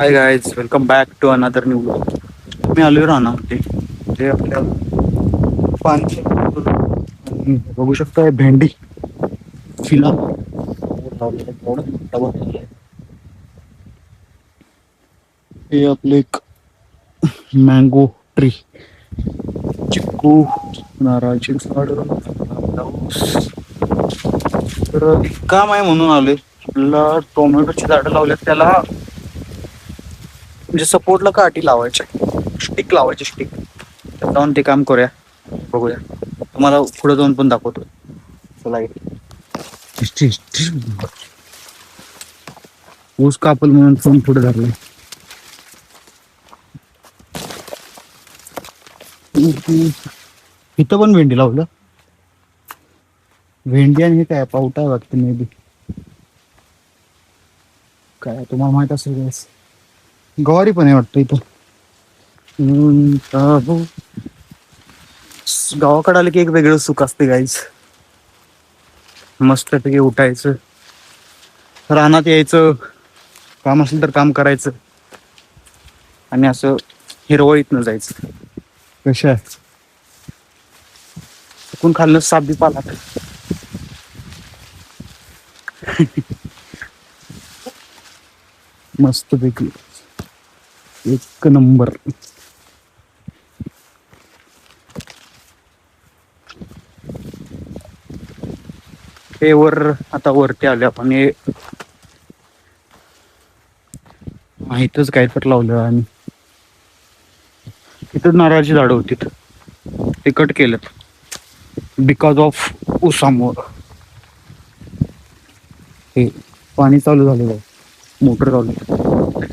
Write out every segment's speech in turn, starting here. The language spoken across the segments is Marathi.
High guys, welcome back to another new blog. मी आलोय रानामध्ये जे आपल्या पाणी बघू शकतोय. भेंडी चिला हे आपले एक मँगो ट्री, चिक्कू, नारळाची झाड. तर काम आहे म्हणून आलोय. आपल्याला टोमॅटोची झाडं लावल्यात, त्याला म्हणजे सपोर्टला काठी लावायची, स्टिक लावायची, स्टिक. तर जाऊन ते काम करूया, बघूया. तुम्हाला पुढे जाऊन पण दाखवतो. चला ऊस कापल म्हणून फोन पुढे धरलाय. इथं पण भेंडी लावलं. भेंडी आणि हे काय पावटा आहे वाटतं, मे बी. काय तुम्हाला माहित असेल. गवारी पण आहे वाटतं इथं. गावाकडे आलं की एक वेगळं सुख असते गाईज. मस्तपैकी उठायचं, रानात यायचं, काम असेल तर काम करायचं आणि असं हिरवळीतनं जायचं. कशा आहे चुकून खाल्लं साप बी पाला. मस्तपैकी एक नंबर. हे आता वरती आले आपण. हे माहीतच काय तर लावलं आणि इथं नारळाची झाडं होती, ते कट केलं बिकॉज ऑफ उसामुळं. हे पाणी चालू झालेलं आहे, मोटर चालू.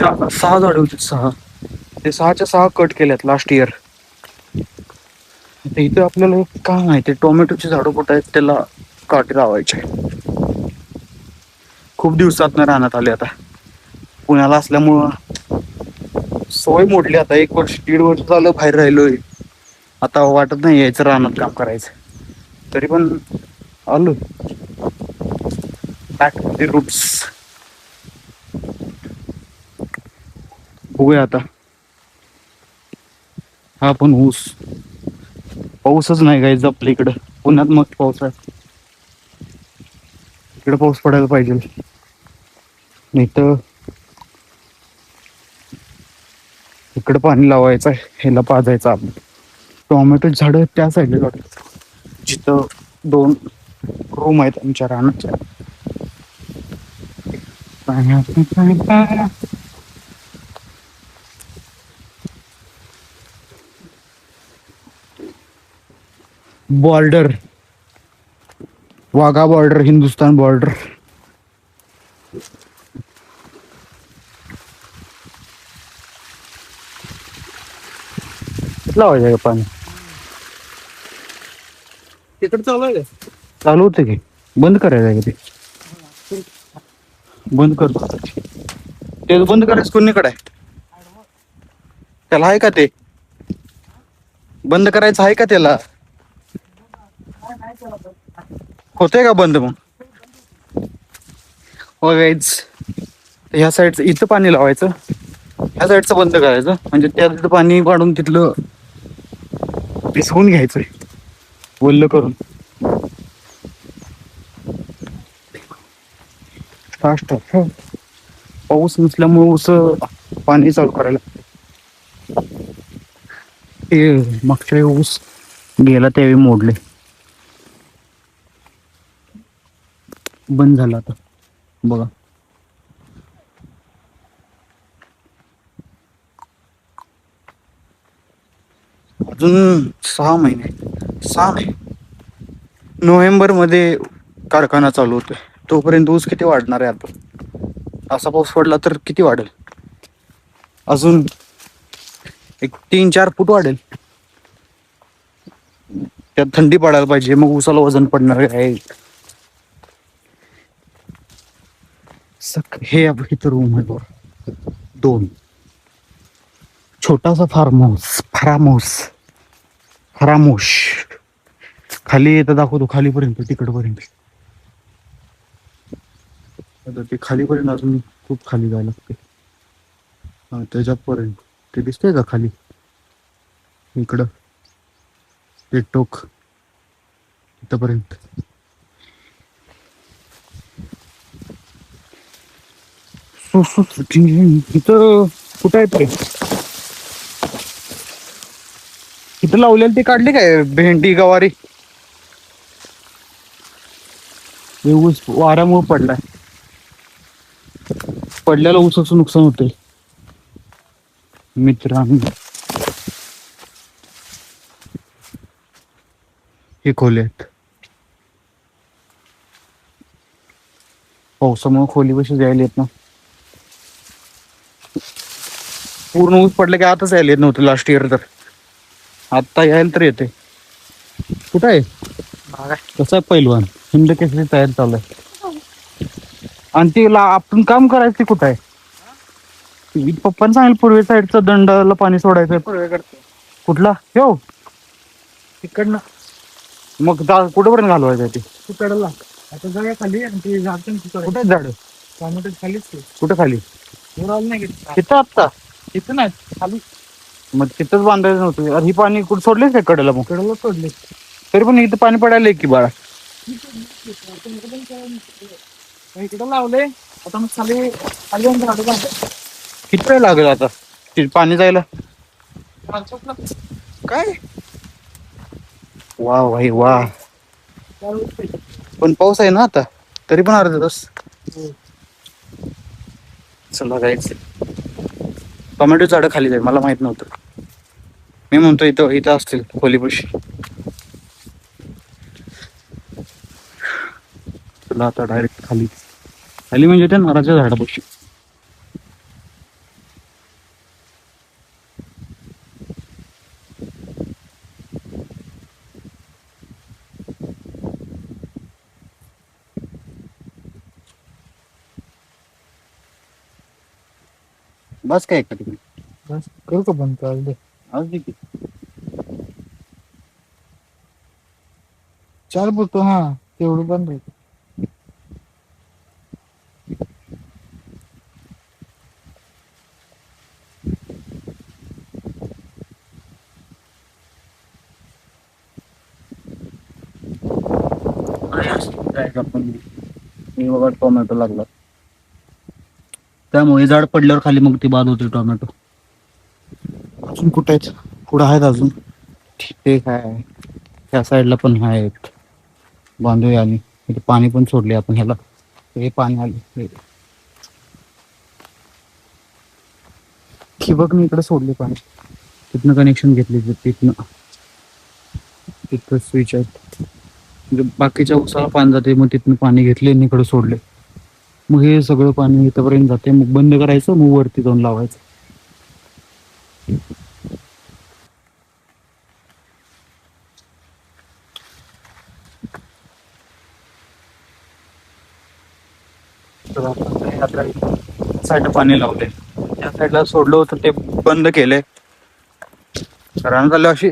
6 झाडं होती, 6. ते 6च्या 6 कट केल्यात लास्ट इयर. आता इथं आपल्याला काय माहिती, टोमॅटोची झाडं कुठं आहेत, त्याला काठी लावायचे. खूप दिवसात रानात आले. आता पुण्याला असल्यामुळं सवय मोडली. आता 1 वर्ष 1.5 वर्ष झालं बाहेर राहिलोय. आता वाटत नाही यायचं रानात काम करायचं. तरी पण आलो बॅक टू द रूट्स. बघूया आता. हा पण ऊस, पाऊसच नाही गाईज आपल्या इकडं. पुण्यात मग पाऊस आहे, इकडे पाऊस पडायला पाहिजे. नाही तर इकडे पाणी लावायचं आहे, ह्याला पाजायचं आपण. टोमॅटो झाड त्या साईडला वाटतं, जिथं 2 रूम आहेत आमच्या रानाच्या. Border, Wagah border, Hindustan border. लावायचं पाणी तिकडे चालू आहे. चालू होतं की बंद करायचं आहे का ते? बंद करतो ते. बंद करायचं कोणीकडे आहे? त्याला आहे का ते बंद करायचं आहे का त्याला? होतंय का बंद मग? हो गाईज, ह्या साईडचं इथं पाणी लावायचं, ह्या साईडचं बंद करायचं. म्हणजे त्यात पाणी काढून तिथलं भिजवून घ्यायचंय, वल्ल करून. फास्ट पाऊस नसल्यामुळे ऊस पाणी चालू करायला. ते मागच्या ऊस गेला त्यावेळी मोडले, बंद झाला आता. बघा अजून 6 महिने, 6 नाही, नोव्हेंबर मध्ये कारखाना चालू होतोय. तोपर्यंत ऊस किती वाढणार आहे? आता असा पाऊस पडला तर किती वाढेल? अजून एक 3-4 फूट वाढेल. त्यात थंडी पडायला पाहिजे, मग ऊसाला वजन पडणार आहे. हे इथं रूम आहे 2. छोटासा फार्म हाऊस खाली येतं, दाखवतो खालीपर्यंत, तिकडपर्यंत. आता ते खालीपर्यंत अजून खूप खाली जायला लागते. हा, त्याच्यापर्यंत ते दिसतंय का खाली इकडं ते टोक इथपर्यंत. इथं कुठं आहे ते इथं लावलेलं ते काढले काय भेंडी गवारी. हे ऊस वाऱ्यामुळे पडलाय. पडल्याला ऊसाचं नुकसान होतंय मित्रांनो. हे खोले आहेत. पावसामुळे खोली कशी जायला येत ना. पूर्ण ऊस पडलं की आताच यायला येत नव्हतं लास्ट इयर तर. आता यायला तर येते. कुठं आहे कसा आहे पैलवान हिंद केसरी तयार चालू आहे. आणि ते आपण काम करायचं ते कुठं आहे. पप्पाने सांगितलं पूर्वे साईडचा दंडाला पाणी सोडायचं. कुठला हो तिकडनं मग कुठेपर्यंत घालवायचं ते तिकडला. आता जाऊया खाली आणि ते झाड कुठे झाड टोमॅटो खालीच कुठं खाली नाही तिथं आत्ता तिथं नाही खाली. मग तिथंच बांधायचं नव्हतं. अरे ही पाणी कुठं सोडलेच काय कडेला. मग कडेला सोडले तरी पण इथं पाणी पडायला की बाळा. इकडं लावले आता मग खाली खाली झाड बांधायचं. किती वेळ लागेल आता पाणी जायला काय. वा भाई वा. पण पाऊस आहे ना आता तरी पण अर्धा तास. चला जायचं. टोमॅटो झाडं खाली जाईल मला माहित नव्हतं. मी म्हणतो इथं इथं असतील खोलीपाशी. चला आता डायरेक्ट खाली खाली म्हणजे त्या नारळाच्या झाडापाशी. बस काय का तिकडे बस करू का बंद चालते आज देखील चार बोलतो. हा तेवढं बंद होतं. मी बघा टोमॅटो लागला त्यामुळे झाड पडल्यावर खाली मग ती बाद होते टोमॅटो. अजून कुठे आहेत पुढं आहेत अजून ठीक आहे. त्या साईडला पण आहेत बांधूया आणि इथे पाणी पण सोडले आपण ह्याला. हे पाणी आले ठिबक मी इकडे सोडले पाणी. तिथनं कनेक्शन घेतले तिथनं तिथं स्विच आहेत. म्हणजे बाकीच्या उसाला पाणी जाते मग तिथनं पाणी घेतले आणि इकडे सोडले. मग हे सगळं पाणी इथपर्यंत जाते. मग बंद करायचं मग वरती जाऊन लावायचं. साईडला पाणी लावले. त्या साईडला सोडलं होतं ते बंद केलंय. रान झालं अशी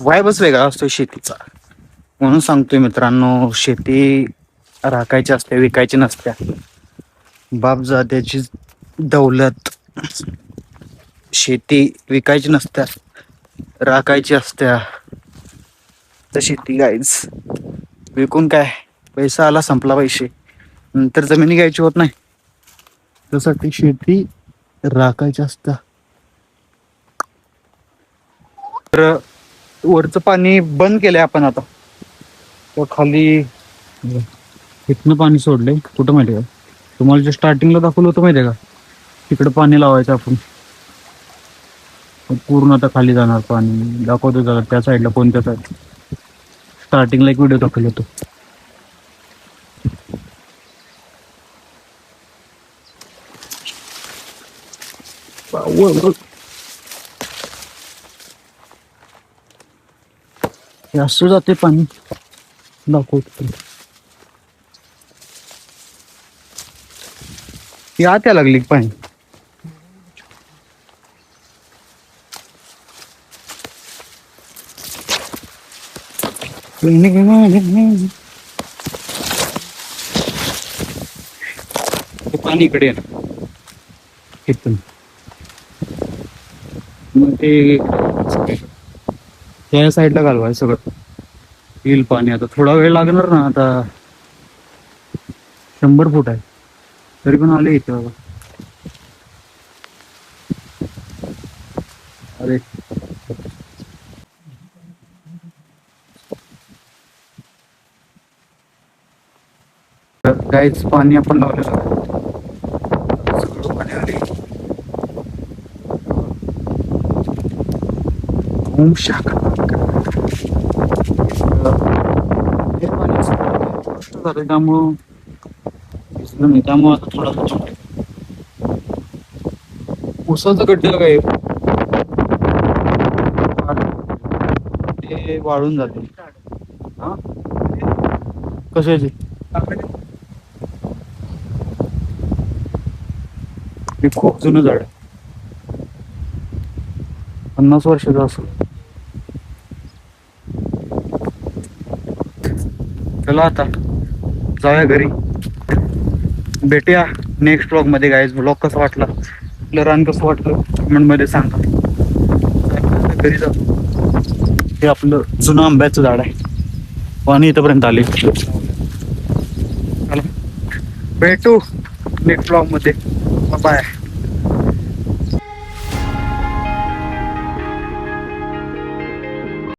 वायबच वेगळा असतो शेतीचा. म्हणून सांगतोय मित्रांनो शेती राखायची असते विकायची नसत्या. बाप जात्याची दौलत. शेती विकायची नसत्या राखायची असत्या. तर शेती गाईच विकून काय पैसा आला संपला पैसे नंतर जमिनी घ्यायची होत नाही. त्यासाठी शेती राखायची असत्या. तर वरचं पाणी बंद केलंय आपण आता. तर खाली इथनं पाणी सोडलंय कुठं माहितीये का तुम्हाला जे स्टार्टिंगला दाखवलं होतं माहितीये का तिकडे पाणी लावायचं आपण. पूर्ण आता खाली जाणार पाणी दाखवतो जरा त्या साईडला कोणत्या साईड. स्टार्टिंगला एक व्हिडिओ दाखवला होतो. असं जाते पाणी दाखवतो. ती आत या लागली पाणी. पाणी इकडे येणार इथून मग ते त्या साईडला घालवाय सगळं. येईल पाणी आता, थोडा वेळ लागणार ना. आता 100 फूट आहे तरी पण आले इथे बाबा. अरे काहीच पाणी आपण लावलेलं आहे. सगळं पाणी आले. ओम शाखा हे पाणी गोष्ट झालं त्यामुळं दिसलं नाही. त्यामुळं आता थोडा उसाचं गड्डे काय ते वाळून जाते. हा कशाची? हे खूप जुनं झाड आहे, 50 वर्षाचं असेल. चला आता जाऊया घरी. भेटूया नेक्स्ट ब्लॉग मध्ये. गाईज ब्लॉग कसा वाटला, आपलं रान कसं वाटलं कमेंट मध्ये सांगा. घरी जातो. हे आपलं जुनं आंब्याचं झाड आहे, पाणी इथपर्यंत आले. चला भेटू नेक्स्ट ब्लॉग मध्ये. बाय.